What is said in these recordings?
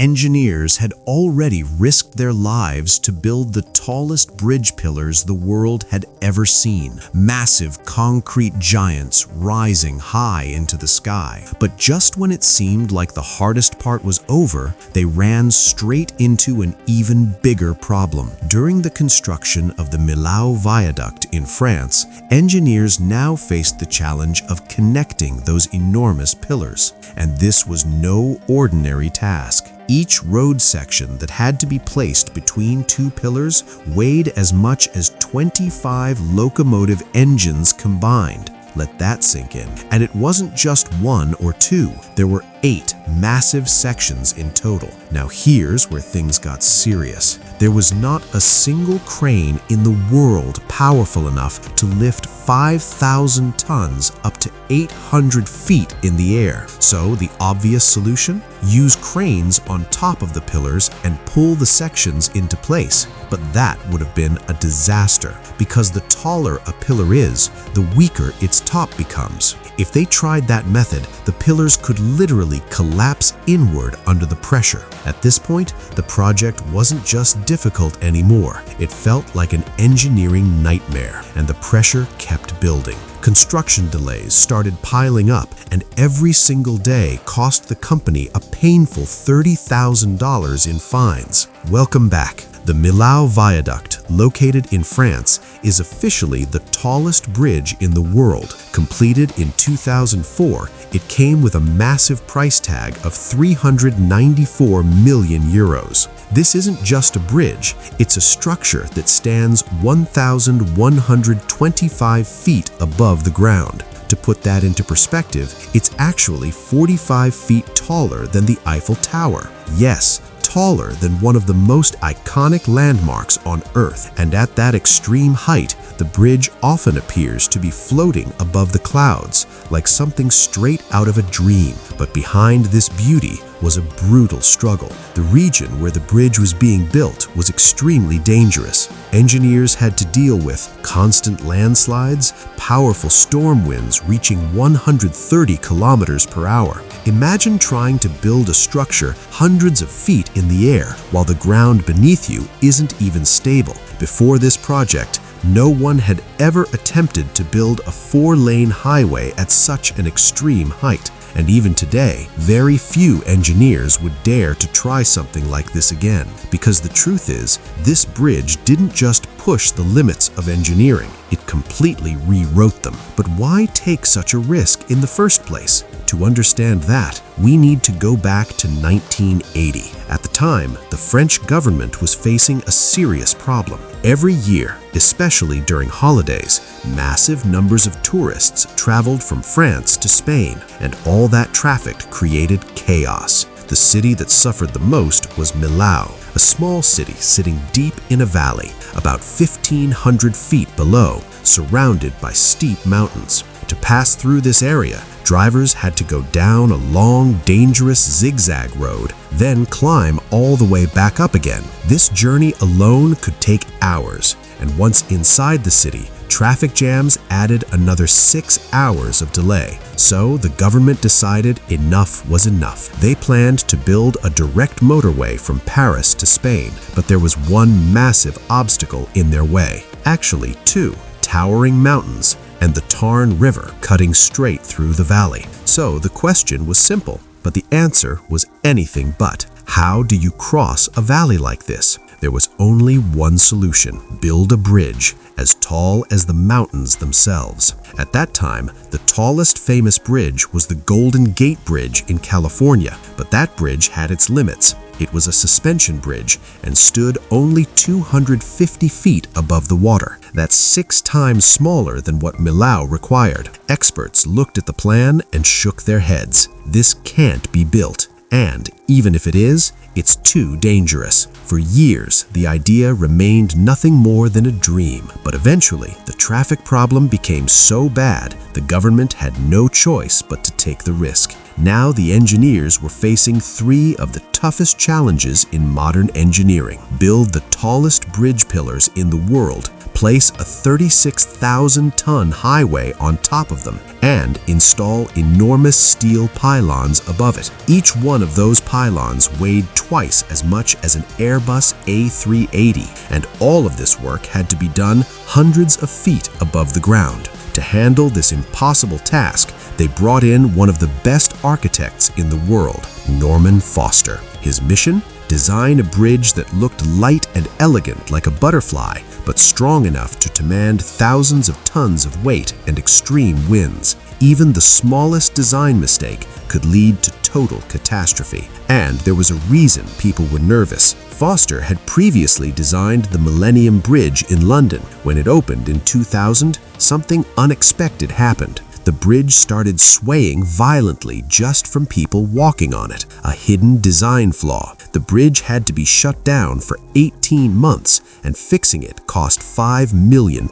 Engineers had already risked their lives to build the tallest bridge pillars the world had ever seen, massive concrete giants rising high into the sky. But just when it seemed like the hardest part was over, they ran straight into an even bigger problem. During the construction of the Millau Viaduct in France, engineers now faced the challenge of connecting those enormous pillars. And this was no ordinary task. Each road section that had to be placed between two pillars weighed as much as 25 locomotive engines combined. Let that sink in. And it wasn't just one or two. There were 8 massive sections in total. Now here's where things got serious. There was not a single crane in the world powerful enough to lift 5,000 tons up to 800 feet in the air. So the obvious solution? Use cranes on top of the pillars and pull the sections into place. But that would have been a disaster, because the taller a pillar is, the weaker its top becomes. If they tried that method, the pillars could literally collapse inward under the pressure. At this point, the project wasn't just difficult anymore. It felt like an engineering nightmare, and the pressure kept building. Construction delays started piling up, and every single day cost the company a painful $30,000 in fines. Welcome back. The Millau Viaduct, located in France, is officially the tallest bridge in the world. Completed in 2004, it came with a massive price tag of 394 million euros. This isn't just a bridge, it's a structure that stands 1,125 feet above the ground. To put that into perspective, it's actually 45 feet taller than the Eiffel Tower. Yes, taller than one of the most iconic landmarks on Earth. And at that extreme height, the bridge often appears to be floating above the clouds, like something straight out of a dream. But behind this beauty was a brutal struggle. The region where the bridge was being built was extremely dangerous. Engineers had to deal with constant landslides, powerful storm winds reaching 130 kilometers per hour. Imagine trying to build a structure hundreds of feet in the air while the ground beneath you isn't even stable. Before this project, no one had ever attempted to build a 4-lane highway at such an extreme height. And even today, very few engineers would dare to try something like this again. Because the truth is, this bridge didn't just push the limits of engineering, it completely rewrote them. But why take such a risk in the first place? To understand that, we need to go back to 1980. At the time, the French government was facing a serious problem. Every year, especially during holidays, massive numbers of tourists traveled from France to Spain, and all that traffic created chaos. The city that suffered the most was Millau, a small city sitting deep in a valley, about 1,500 feet below, surrounded by steep mountains. To pass through this area, drivers had to go down a long, dangerous zigzag road, then climb all the way back up again. This journey alone could take hours, and once inside the city, traffic jams added another 6 hours of delay. So the government decided enough was enough. They planned to build a direct motorway from Paris to Spain, but there was one massive obstacle in their way. Actually, 2 towering mountains and the Tarn River cutting straight through the valley. So the question was simple, but the answer was anything but. How do you cross a valley like this? There was only one solution: build a bridge as tall as the mountains themselves. At that time, the tallest famous bridge was the Golden Gate Bridge in California, but that bridge had its limits. It was a suspension bridge and stood only 250 feet above the water. That's 6 times smaller than what Millau required. Experts looked at the plan and shook their heads. This can't be built. And even if it is, it's too dangerous. For years, the idea remained nothing more than a dream. But eventually, the traffic problem became so bad, the government had no choice but to take the risk. Now the engineers were facing three of the toughest challenges in modern engineering: build the tallest bridge pillars in the world, place a 36,000-ton highway on top of them, and install enormous steel pylons above it. Each one of those pylons weighed twice as much as an Airbus A380, and all of this work had to be done hundreds of feet above the ground. To handle this impossible task, they brought in one of the best architects in the world, Norman Foster. His mission? Design a bridge that looked light and elegant like a butterfly, but strong enough to command thousands of tons of weight and extreme winds. Even the smallest design mistake could lead to total catastrophe. And there was a reason people were nervous. Foster had previously designed the Millennium Bridge in London. When it opened in 2000, something unexpected happened. The bridge started swaying violently just from people walking on it, a hidden design flaw. The bridge had to be shut down for 18 months, and fixing it cost £5 million.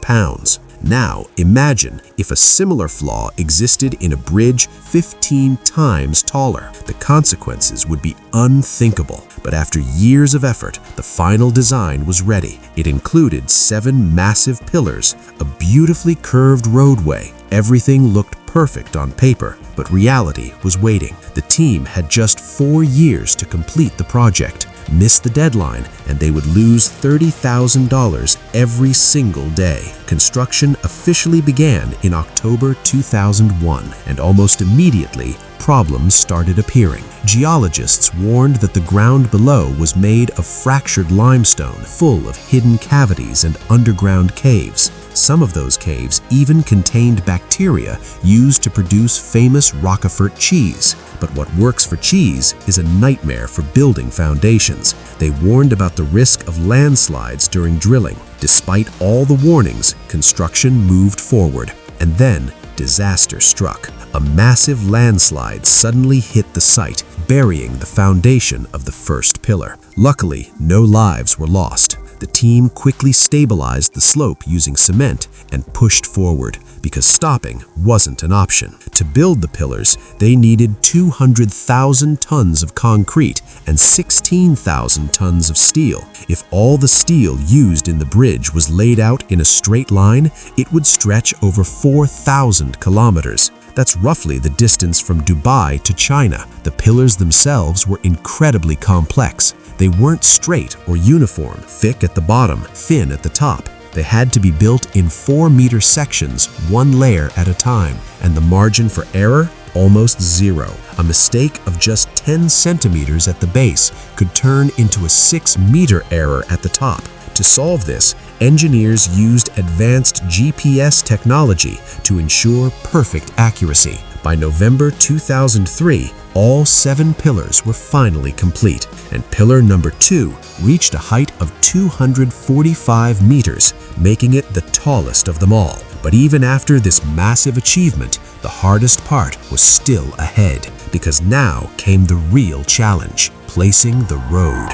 Now, imagine if a similar flaw existed in a bridge 15 times taller. The consequences would be unthinkable. But after years of effort, the final design was ready. It included 7 massive pillars, a beautifully curved roadway. Everything looked perfect on paper, but reality was waiting. The team had just 4 years to complete the project. Miss the deadline, and they would lose $30,000 every single day. Construction officially began in October 2001, and almost immediately, problems started appearing. Geologists warned that the ground below was made of fractured limestone, full of hidden cavities and underground caves. Some of those caves even contained bacteria used to produce famous Roquefort cheese. But what works for cheese is a nightmare for building foundations. They warned about the risk of landslides during drilling. Despite all the warnings, construction moved forward. And then, disaster struck. A massive landslide suddenly hit the site, burying the foundation of the first pillar. Luckily, no lives were lost. The team quickly stabilized the slope using cement and pushed forward, because stopping wasn't an option. To build the pillars, they needed 200,000 tons of concrete and 16,000 tons of steel. If all the steel used in the bridge was laid out in a straight line, it would stretch over 4,000 kilometers. That's roughly the distance from Dubai to China. The pillars themselves were incredibly complex. They weren't straight or uniform, thick at the bottom, thin at the top. They had to be built in 4-meter sections, one layer at a time, and the margin for error? Almost zero. A mistake of just 10 centimeters at the base could turn into a 6-meter error at the top. To solve this, engineers used advanced GPS technology to ensure perfect accuracy. By November 2003, all 7 pillars were finally complete, and pillar number 2 reached a height of 245 meters, making it the tallest of them all. But even after this massive achievement, the hardest part was still ahead, because now came the real challenge: placing the road.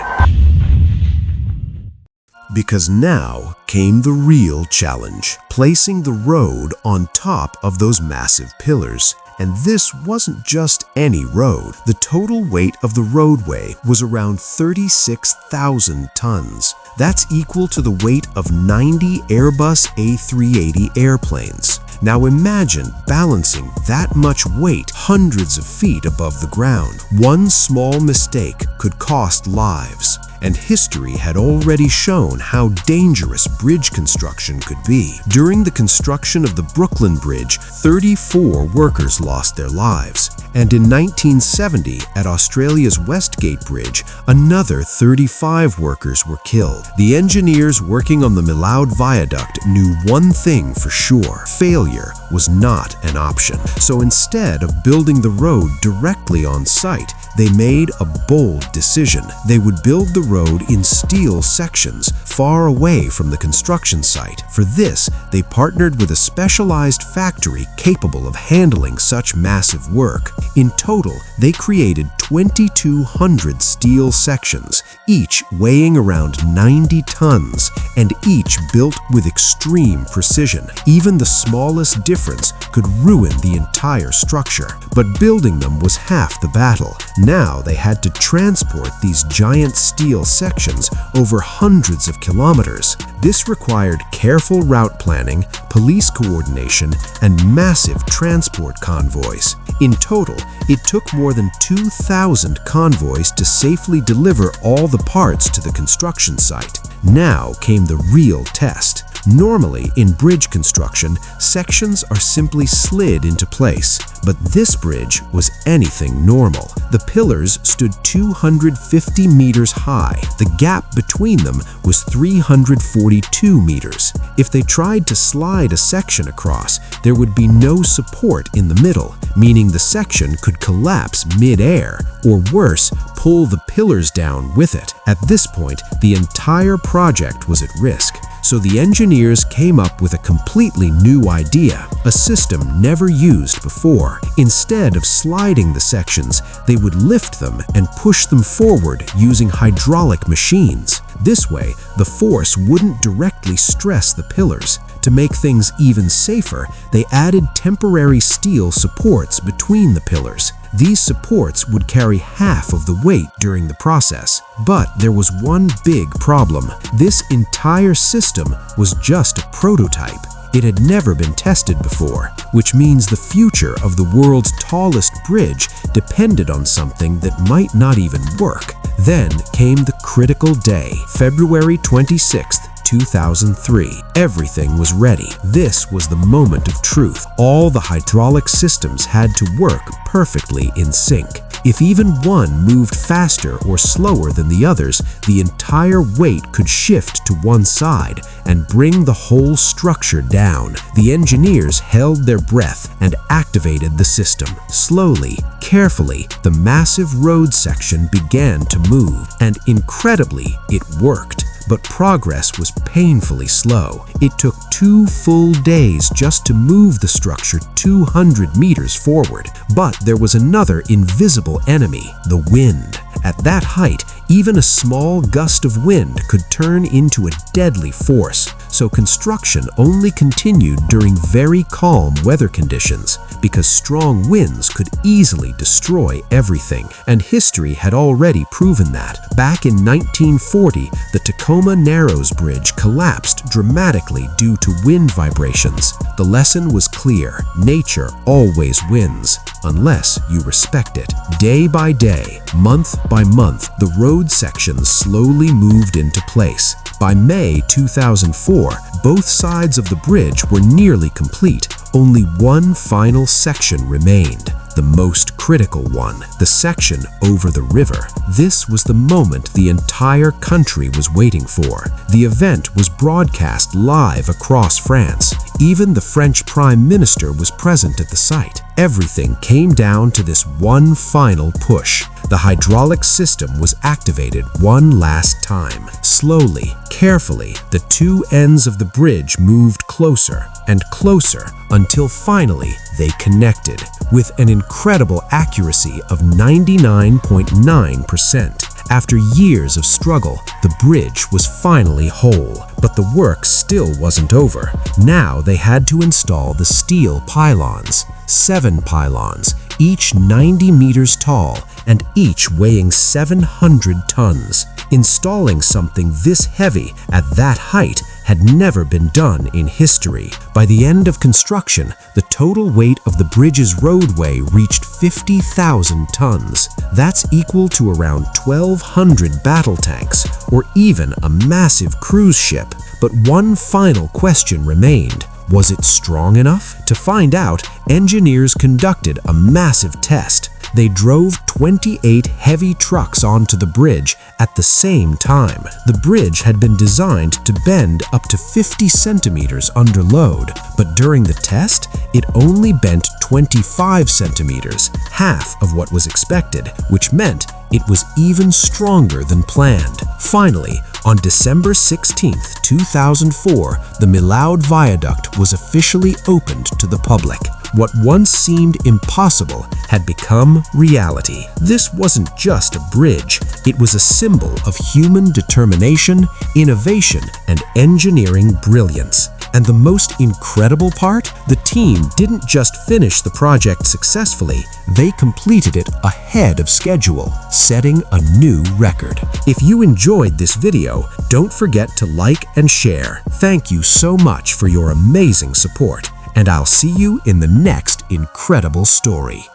Because now came the real challenge: placing the road on top of those massive pillars. And this wasn't just any road. The total weight of the roadway was around 36,000 tons. That's equal to the weight of 90 Airbus A380 airplanes. Now imagine balancing that much weight hundreds of feet above the ground. One small mistake could cost lives. And history had already shown how dangerous bridge construction could be. During the construction of the Brooklyn Bridge, 34 workers lost their lives. And in 1970, at Australia's Westgate Bridge, another 35 workers were killed. The engineers working on the Miloud Viaduct knew one thing for sure: failure was not an option. So instead of building the road directly on site, they made a bold decision. They would build the road in steel sections far away from the construction site. For this, they partnered with a specialized factory capable of handling such massive work. In total, they created 2,200 steel sections, each weighing around 90 tons, and each built with extreme precision. Even the smallest difference could ruin the entire structure. But building them was half the battle. Now they had to transport these giant steel sections over hundreds of kilometers. This required careful route planning, police coordination, and massive transport convoys. In total, it took more than 2,000 convoys to safely deliver all the parts to the construction site. Now came the real test. Normally, in bridge construction, sections are simply slid into place, but this bridge was anything normal. The pillars stood 250 meters high. The gap between them was 342 meters. If they tried to slide a section across, there would be no support in the middle, meaning the section could collapse mid-air, or worse, pull the pillars down with it. At this point, the entire project was at risk. So the engineers came up with a completely new idea, a system never used before. Instead of sliding the sections, they would lift them and push them forward using hydraulic machines. This way, the force wouldn't directly stress the pillars. To make things even safer, they added temporary steel supports between the pillars. These supports would carry half of the weight during the process. But there was one big problem. This entire system was just a prototype. It had never been tested before, which means the future of the world's tallest bridge depended on something that might not even work. Then came the critical day, February 26th, 2003. Everything was ready. This was the moment of truth. All the hydraulic systems had to work perfectly in sync. If even one moved faster or slower than the others, the entire weight could shift to one side and bring the whole structure down. The engineers held their breath and activated the system. Slowly, carefully, the massive road section began to move, and incredibly, it worked. But progress was painfully slow. It took 2 full days just to move the structure 200 meters forward. But there was another invisible enemy, the wind. At that height, even a small gust of wind could turn into a deadly force, so construction only continued during very calm weather conditions, because strong winds could easily destroy everything, and history had already proven that. Back in 1940, the Tacoma Narrows Bridge collapsed dramatically due to wind vibrations. The lesson was clear: nature always wins, unless you respect it. Day by day, month by month, the road sections slowly moved into place. By May 2004, both sides of the bridge were nearly complete. Only one final section remained, the most critical one, the section over the river. This was the moment the entire country was waiting for. The event was broadcast live across France. Even the French Prime Minister was present at the site. Everything came down to this one final push. The hydraulic system was activated one last time. Slowly, carefully, the two ends of the bridge moved closer and closer until finally they connected with an incredible accuracy of 99.9%. After years of struggle, the bridge was finally whole, but the work still wasn't over. Now they had to install the steel pylons, 7 pylons, each 90 meters tall and each weighing 700 tons. Installing something this heavy at that height had never been done in history. By the end of construction, the total weight of the bridge's roadway reached 50,000 tons. That's equal to around 1,200 battle tanks, or even a massive cruise ship. But one final question remained. Was it strong enough? To find out, engineers conducted a massive test. They drove 28 heavy trucks onto the bridge at the same time. The bridge had been designed to bend up to 50 centimeters under load, but during the test, it only bent 25 centimeters, half of what was expected, which meant it was even stronger than planned. Finally, on December 16, 2004, the Milaud Viaduct was officially opened to the public. What once seemed impossible had become reality. This wasn't just a bridge, it was a symbol of human determination, innovation, and engineering brilliance. And the most incredible part? The team didn't just finish the project successfully, they completed it ahead of schedule, setting a new record. If you enjoyed this video, don't forget to like and share. Thank you so much for your amazing support, and I'll see you in the next incredible story.